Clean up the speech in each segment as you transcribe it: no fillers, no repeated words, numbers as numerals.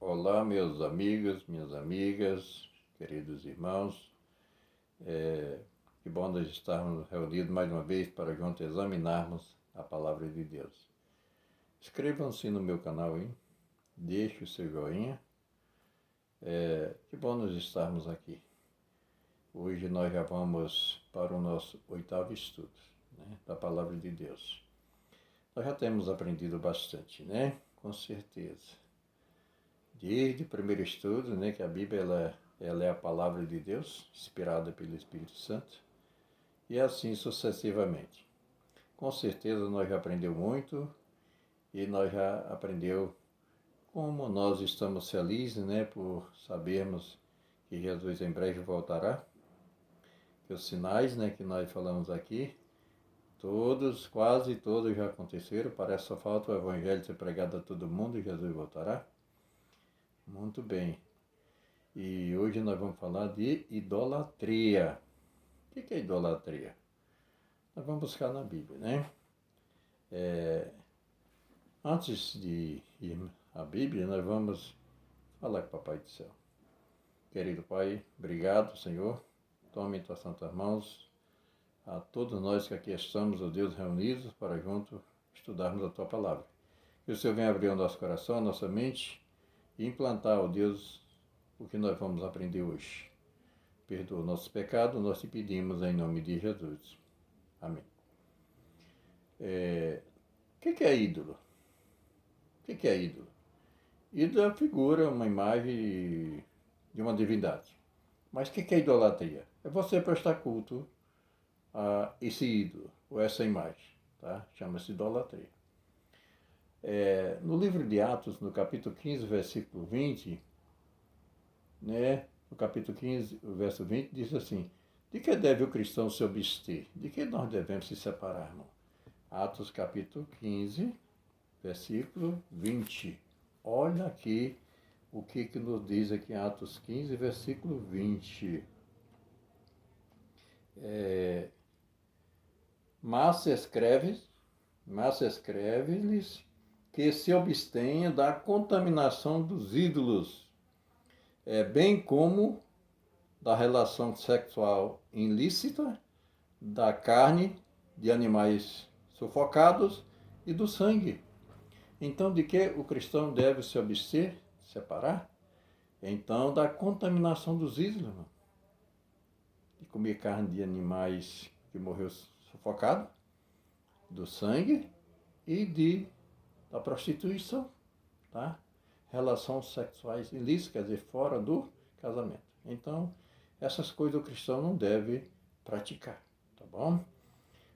Olá, meus amigos, minhas amigas, queridos irmãos. Que bom nós estarmos reunidos mais uma vez para juntos examinarmos a palavra de Deus. Inscrevam-se no meu canal, hein? Deixe o seu joinha. Que bom nós estarmos aqui. Hoje nós já vamos para o nosso 8º estudo, né, da palavra de Deus. Nós já temos aprendido bastante, né? Com certeza. Desde o primeiro estudo, né, que a Bíblia ela é a palavra de Deus, inspirada pelo Espírito Santo, e assim sucessivamente. Com certeza nós já aprendemos muito e nós já aprendeu como nós estamos felizes, né, por sabermos que Jesus em breve voltará, que os sinais, né, que nós falamos aqui, quase todos já aconteceram, parece só falta o Evangelho ser pregado a todo mundo e Jesus voltará. Muito bem. E hoje nós vamos falar de idolatria. O que é idolatria? Nós vamos buscar na Bíblia, né? Antes de ir à Bíblia, nós vamos falar com o Papai do Céu. Querido Pai, obrigado, Senhor. Tome em tuas santas mãos a todos nós que aqui estamos, ó Deus, reunidos para juntos estudarmos a tua palavra. Que o Senhor venha abrir o nosso coração, a nossa mente e implantar, ó Deus, o que nós vamos aprender hoje. Perdoa o nosso pecado, nós te pedimos em nome de Jesus. Amém. O que é ídolo? O que é ídolo? Ídolo é uma figura, uma imagem de uma divindade. Mas o que é idolatria? É você prestar culto a esse ídolo, ou essa imagem. Tá? Chama-se idolatria. No livro de Atos, no capítulo 15, versículo 20, né? No capítulo 15, o verso 20, diz assim: de que deve o cristão se abster? De que nós devemos se separar, irmão? Atos capítulo 15, versículo 20. Olha aqui o que nos diz aqui em Atos 15, versículo 20. Mas escreve-lhes que se abstenha da contaminação dos ídolos, bem como da relação sexual ilícita, da carne de animais sufocados e do sangue. Então, de que o cristão deve se abster, separar? Então, da contaminação dos ídolos, de comer carne de animais que morreu sufocado, do sangue e da prostituição, tá? Relações sexuais ilícitas, quer dizer, fora do casamento. Então, essas coisas o cristão não deve praticar, tá bom?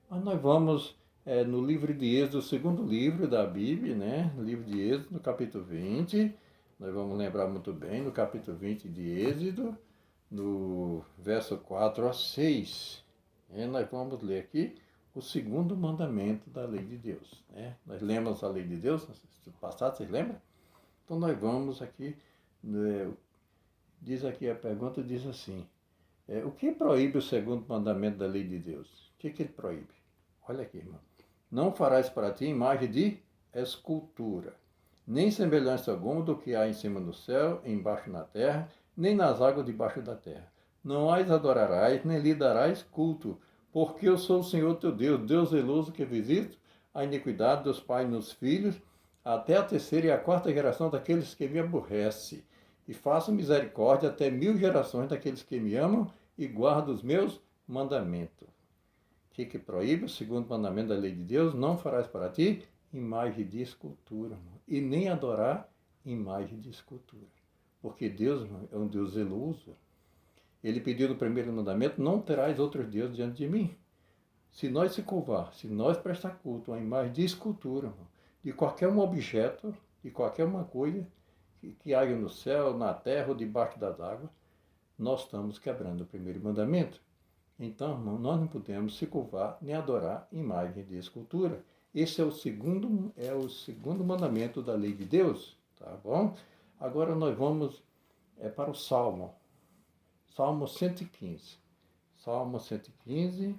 Mas nós vamos no livro de Êxodo, o segundo livro da Bíblia, né? Livro de Êxodo, no capítulo 20. Nós vamos lembrar muito bem, no capítulo 20 de Êxodo, no verso 4 a 6. Nós vamos ler aqui o segundo mandamento da lei de Deus. Né? Nós lemos a lei de Deus no passado, vocês lembram? Então nós vamos aqui, diz aqui a pergunta, diz assim: o que proíbe o segundo mandamento da lei de Deus? O que ele proíbe? Olha aqui, irmão. Não farás para ti imagem de escultura, nem semelhança alguma do que há em cima do céu, embaixo na terra, nem nas águas debaixo da terra. Não as adorarás, nem lhe darás culto, porque eu sou o Senhor teu Deus, Deus zeloso que visito a iniquidade dos pais nos filhos, até a terceira e a quarta geração daqueles que me aborrecem, e faço misericórdia até 1000 gerações daqueles que me amam e guardam os meus mandamentos. Que proíbe o segundo mandamento da lei de Deus: não farás para ti imagem de escultura, irmão, e nem adorar imagem de escultura. Porque Deus, irmão, é um Deus zeloso. Ele pediu no primeiro mandamento: não terás outros deuses diante de mim. Se nós se curvar, se nós prestar culto a uma imagem de escultura, irmão, de qualquer um objeto, de qualquer uma coisa que haja no céu, na terra ou debaixo das águas, nós estamos quebrando o primeiro mandamento. Então, irmão, nós não podemos se curvar nem adorar imagem de escultura. Esse é o segundo mandamento da lei de Deus, tá bom? Agora nós vamos para o Salmo. Salmo 115. Salmo 115.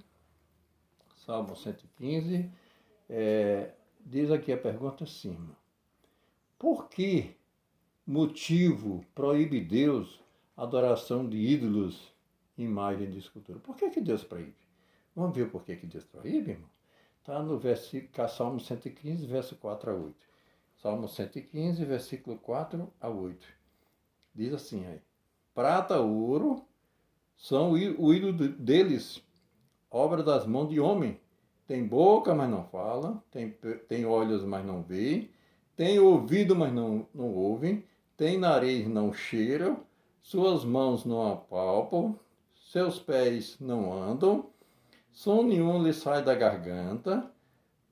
Salmo 115. Diz aqui a pergunta assim: por que proíbe Deus a adoração de ídolos, imagem de escultura? Por que Deus proíbe? Vamos ver por que Deus proíbe, irmão? Está no versículo, Salmo 115, verso 4 a 8. Salmo 115, versículo 4 a 8. Diz assim aí: prata, ouro são o ídolo deles, obra das mãos de homem. Tem boca, mas não fala, tem olhos, mas não vê, tem ouvido, mas não ouvem, tem nariz, não cheiram, suas mãos não apalpam, seus pés não andam, som nenhum lhe sai da garganta,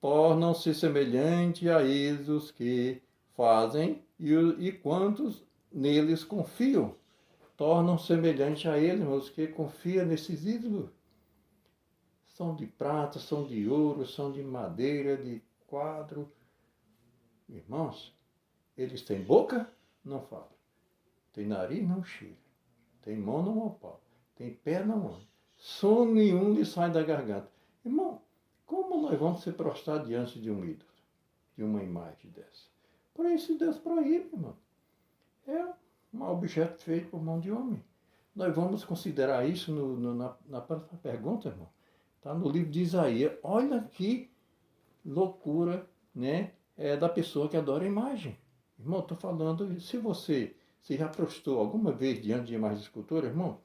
tornam-se semelhante a eles os que fazem e quantos neles confiam. Tornam semelhante a eles os que confiam nesses ídolos. São de prata, são de ouro, são de madeira, de quadro. Irmãos, eles têm boca? Não falam. Tem nariz? Não cheira. Tem mão? Não apalpa. Tem pé? Não anda. Som nenhum lhe sai da garganta. Irmão, como nós vamos se prostrar diante de um ídolo? De uma imagem dessa? Por isso Deus proíbe, irmão. É um objeto feito por mão de homem. Nós vamos considerar isso na próxima pergunta, irmão. Está no livro de Isaías. Olha que loucura, né? Da pessoa que adora a imagem. Irmão, estou falando, se você já prostrou alguma vez diante de imagem de escultura, irmão,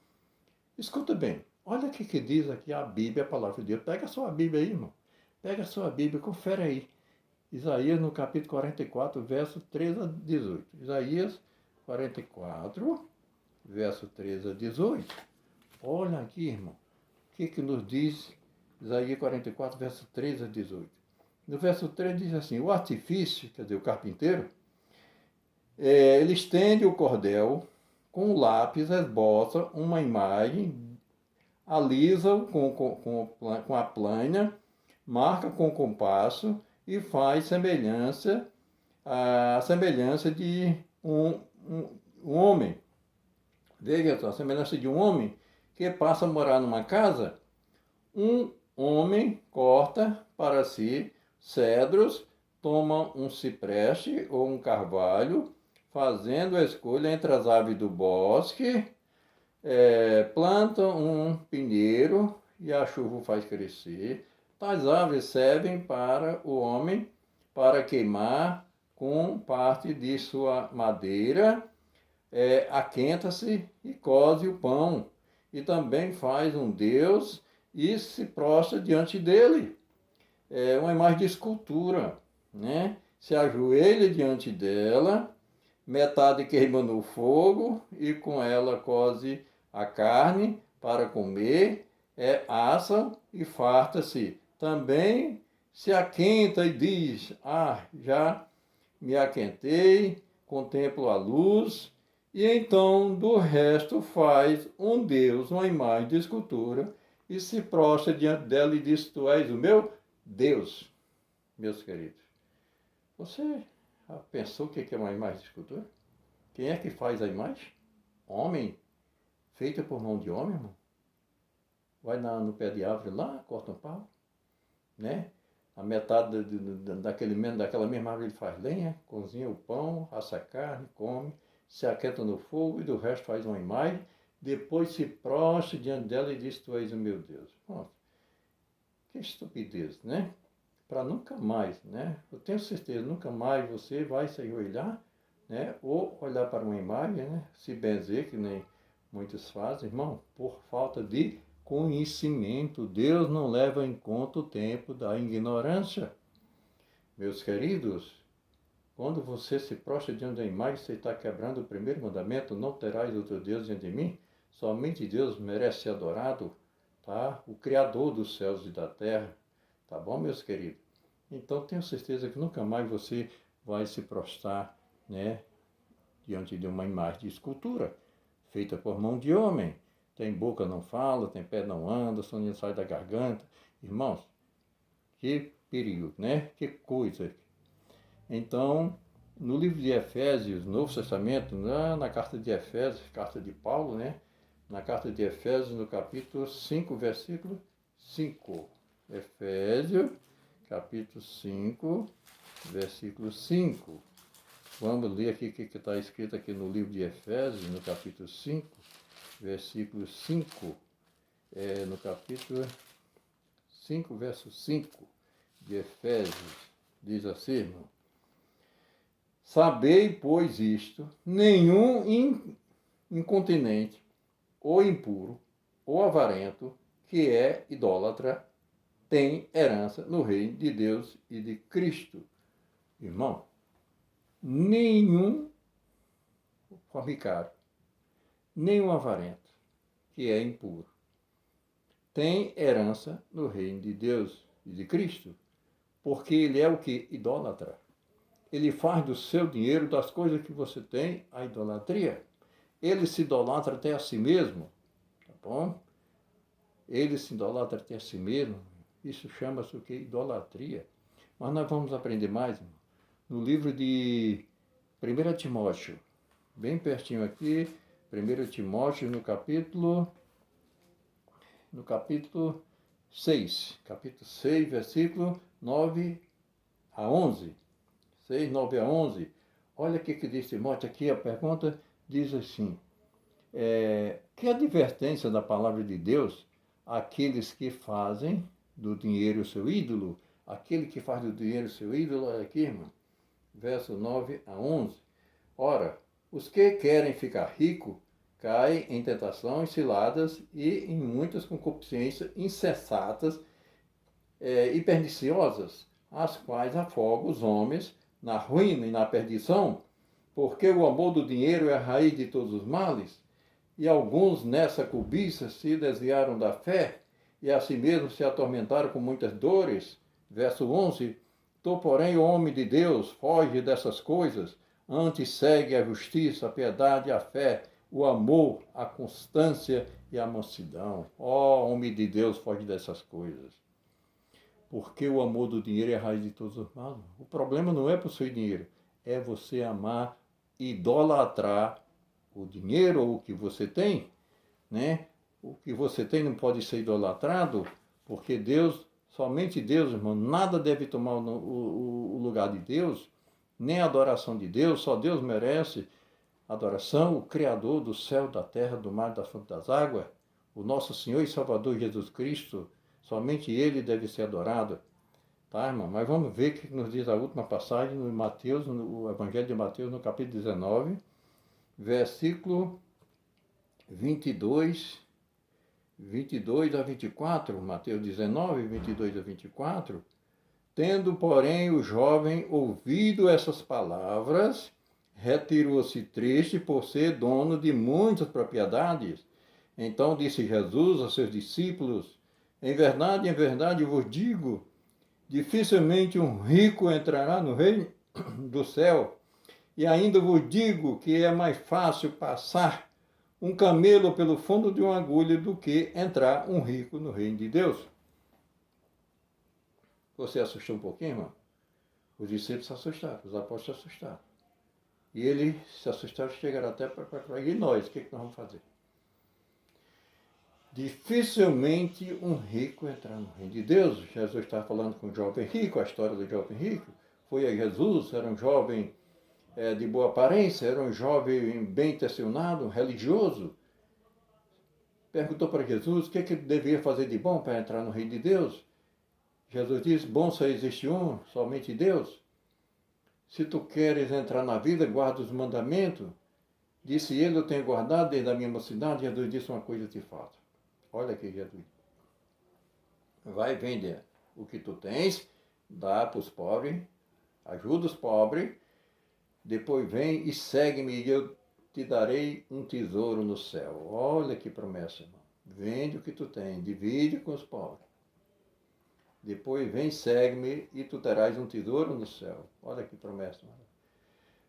escuta bem. Olha o que diz aqui a Bíblia, a palavra de Deus. Pega a sua Bíblia aí, irmão. Pega a sua Bíblia, confere aí. Isaías no capítulo 44, verso 13 a 18. Isaías 44, verso 13 a 18. Olha aqui, irmão. O que nos diz Isaías 44, verso 13 a 18. No verso 13 diz assim: o artifício, quer dizer, o carpinteiro, ele estende o cordel, com o lápis esboça uma imagem, alisa com a plana, marca com o compasso e faz a semelhança de um homem. Veja só, a semelhança de um homem que passa a morar numa casa. Um homem corta para si cedros, toma um cipreste ou um carvalho, fazendo a escolha entre as aves do bosque, planta um pinheiro e a chuva o faz crescer. Tais aves servem para o homem para queimar com parte de sua madeira, aquenta-se e coze o pão. E também faz um Deus e se prostra diante dele. É uma imagem de escultura, né? Se ajoelha diante dela, metade queima no fogo e com ela coze a carne para comer, assa e farta-se. Também se aquenta e diz: já me aquentei, contemplo a luz, e então do resto faz um Deus, uma imagem de escultura, e se prostra diante dela e diz: tu és o meu Deus. Meus queridos, você já pensou o que é uma imagem de escultura? Quem é que faz a imagem? Homem, feita por mão de homem, irmão. Vai no pé de árvore lá, corta um pau, né? A metade daquela mesma árvore ele faz lenha, cozinha o pão, assa a carne, come, se aquieta no fogo e do resto faz uma imagem, depois se prostra diante dela e diz: tu és o meu Deus. Pronto. Que estupidez, né? Para nunca mais, né? Eu tenho certeza, nunca mais você vai se ajoelhar, né? Ou olhar para uma imagem, né? Se benzer, que nem muitos fazem, irmão, por falta de conhecimento. Deus não leva em conta o tempo da ignorância. Meus queridos, quando você se prostra diante da imagem, você está quebrando o primeiro mandamento: não terás outro Deus diante de mim. Somente Deus merece ser adorado, tá? O Criador dos céus e da terra. Tá bom, meus queridos? Então, tenho certeza que nunca mais você vai se prostrar, né, diante de uma imagem de escultura, feita por mão de homem. Tem boca, não fala, tem pé, não anda, soninho sai da garganta. Irmãos, que perigo, né? Que coisa. Então, no livro de Efésios, Novo Testamento, na carta de Efésios, carta de Paulo, né? Na carta de Efésios, no capítulo 5, versículo 5. Efésios, capítulo 5, versículo 5. Vamos ler aqui o que está escrito aqui no livro de Efésios, no capítulo 5, versículo 5. No capítulo 5, verso 5 de Efésios, diz assim, irmão: sabei, pois, isto, nenhum incontinente, ou impuro, ou avarento, que é idólatra, tem herança no reino de Deus e de Cristo. Irmão, nenhum fornicário, nenhum avarento, que é impuro, tem herança no reino de Deus e de Cristo, porque ele é o que? Idólatra. Ele faz do seu dinheiro, das coisas que você tem, a idolatria. Ele se idolatra até a si mesmo, tá bom? Ele se idolatra até a si mesmo. Isso chama-se o que? Idolatria. Mas nós vamos aprender mais, irmão, no livro de 1 Timóteo, bem pertinho aqui, 1 Timóteo no capítulo 6, versículo 9 a 11. 6, 9 a 11. Olha o que diz Timóteo aqui, a pergunta diz assim: que advertência da palavra de Deus àqueles que fazem do dinheiro seu ídolo? Aquele que faz do dinheiro seu ídolo, olha aqui, irmão, verso 9 a 11. Ora, os que querem ficar ricos caem em tentações, ciladas e em muitas concupiscências insensatas e perniciosas, as quais afogam os homens na ruína e na perdição, porque o amor do dinheiro é a raiz de todos os males, e alguns nessa cobiça se desviaram da fé e a si mesmos se atormentaram com muitas dores. Verso 11: tu, porém, o homem de Deus, foge dessas coisas, antes segue a justiça, a piedade, a fé, o amor, a constância e a mansidão. Ó, homem de Deus, foge dessas coisas. Porque o amor do dinheiro é a raiz de todos os males. O problema não é possuir dinheiro, é você amar, idolatrar o dinheiro ou o que você tem, né? O que você tem não pode ser idolatrado, porque Deus, somente Deus, irmão, nada deve tomar o lugar de Deus, nem a adoração de Deus, só Deus merece adoração, o Criador do céu, da terra, do mar, das fontes das águas, o nosso Senhor e Salvador Jesus Cristo, somente Ele deve ser adorado. Tá, irmão? Mas vamos ver o que nos diz a última passagem no Mateus, no Evangelho de Mateus, no capítulo 19, versículo 22 a 24, Mateus 19, 22 a 24. Tendo, porém, o jovem ouvido essas palavras, retirou-se triste por ser dono de muitas propriedades. Então disse Jesus a seus discípulos: em verdade vos digo, dificilmente um rico entrará no reino do céu. E ainda vos digo que é mais fácil passar um camelo pelo fundo de uma agulha do que entrar um rico no reino de Deus. Você assustou um pouquinho, irmão? Os discípulos se assustaram, os apóstolos se assustaram. E eles se assustaram, chegaram até para e nós, o que nós vamos fazer? Dificilmente um rico entrar no reino de Deus. Jesus estava falando com o jovem rico, a história do jovem rico. Foi a Jesus, era um jovem de boa aparência, era um jovem bem intencionado, religioso. Perguntou para Jesus o que ele deveria fazer de bom para entrar no reino de Deus. Jesus disse: bom só existe um, somente Deus. Se tu queres entrar na vida, guarda os mandamentos. Disse ele: eu tenho guardado desde a minha mocidade. Jesus disse: uma coisa te falta. Olha aqui, Jesus. Vai vender o que tu tens, dá para os pobres, ajuda os pobres, depois vem e segue-me e eu te darei um tesouro no céu. Olha que promessa, irmão. Vende o que tu tens, divide com os pobres. Depois vem, segue-me e tu terás um tesouro no céu. Olha que promessa, irmão.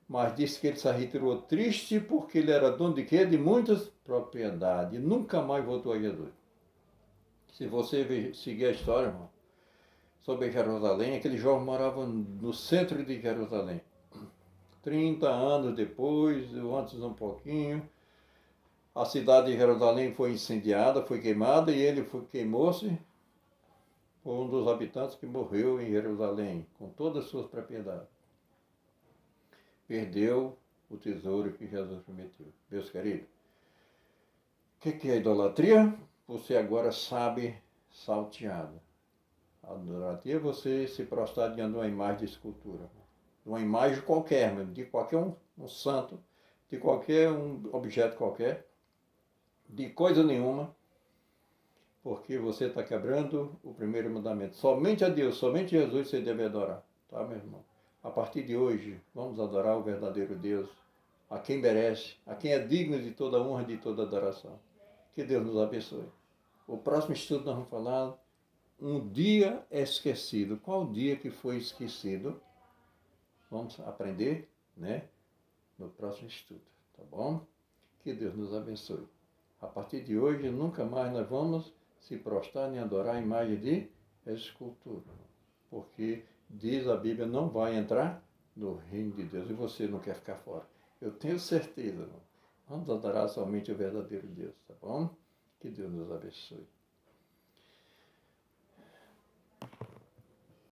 Mas disse que ele se retirou triste porque ele era dono de quê? De muitas propriedades. Nunca mais voltou a Jesus. Se você seguir a história, irmão, sobre Jerusalém, aquele jovem morava no centro de Jerusalém. 30 anos depois, ou antes um pouquinho, a cidade de Jerusalém foi incendiada, foi queimada, e ele queimou-se por um dos habitantes que morreu em Jerusalém, com todas as suas propriedades. perdeu o tesouro que Jesus prometeu. Meus queridos, o que é idolatria? Você agora sabe salteado. A idolatria é você se prostrar diante de uma imagem de escultura. De uma imagem qualquer, de qualquer um santo, de qualquer um objeto qualquer, de coisa nenhuma, porque você está quebrando o primeiro mandamento. Somente a Deus, somente Jesus você deve adorar. Tá, meu irmão? A partir de hoje, vamos adorar o verdadeiro Deus, a quem merece, a quem é digno de toda honra e de toda adoração. Que Deus nos abençoe. O próximo estudo nós vamos falar um dia esquecido. Qual dia que foi esquecido? Vamos aprender, né? No próximo estudo, tá bom? Que Deus nos abençoe. A partir de hoje, nunca mais nós vamos se prostrar nem adorar a imagem de escultura. Porque, diz a Bíblia, não vai entrar no reino de Deus. E você não quer ficar fora. Eu tenho certeza, irmão. Vamos adorar somente o verdadeiro Deus, tá bom? Que Deus nos abençoe.